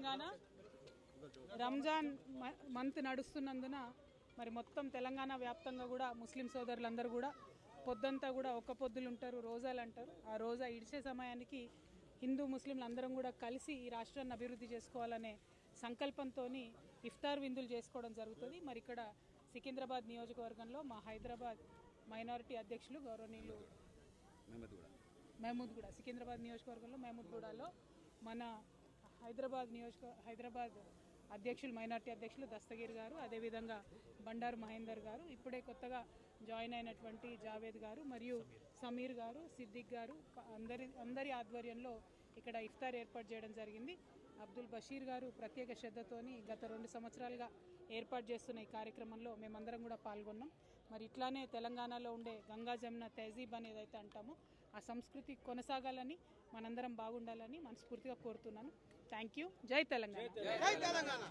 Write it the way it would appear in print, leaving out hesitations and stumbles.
Telangana Ramzan month నడుస్తున్నందున మరి మొత్తం తెలంగాణ వ్యాప్తంగా కూడా ముస్లిం సోదరులందరూ కూడా పొద్దంతా కూడా ఒక్క పొద్దులు ఉంటారు, రోజాలు అంటారు. ఆ రోజా ఇడిచే సమయానికి హిందూ ముస్లింలు అందరం కూడా కలిసి ఈ రాష్ట్రాన్ని అభివృద్ధి చేసుకోవాలనే సంకల్పంతో ఇఫ్తార్ విందులు చేసుకోవడం జరుగుతుంది. మరి ఇక్కడ సికింద్రాబాద్ నియోజకవర్గంలో మా హైదరాబాద్ మైనారిటీ అధ్యక్షులు గౌరవనీయులు మహమూద్గూడ, సికింద్రాబాద్ నియోజకవర్గంలో మహమూద్గూడలో మన హైదరాబాద్ అధ్యక్షులు మైనార్టీ అధ్యక్షులు దస్తగిరి గారు, అదేవిధంగా బండారు మహేందర్ గారు, ఇప్పుడే కొత్తగా జాయిన్ అయినటువంటి జావేద్ గారు మరియు సమీర్ గారు, సిద్దిక్ గారు అందరి ఆధ్వర్యంలో ఇక్కడ ఇఫ్తార్ ఏర్పాటు చేయడం జరిగింది. అబ్దుల్ బషీర్ గారు ప్రత్యేక శ్రద్ధతోని గత 2 సంవత్సరాలుగా ఏర్పాటు చేస్తున్న ఈ కార్యక్రమంలో మేమందరం కూడా పాల్గొన్నాం. మరి ఇట్లానే తెలంగాణలో ఉండే గంగా జమున తహజీబ్ అని ఏదైతే అంటామో ఆ సంస్కృతి కొనసాగాలని, మనందరం బాగుండాలని మనస్ఫూర్తిగా కోరుతున్నాను. Thank you. జై తెలంగాణ.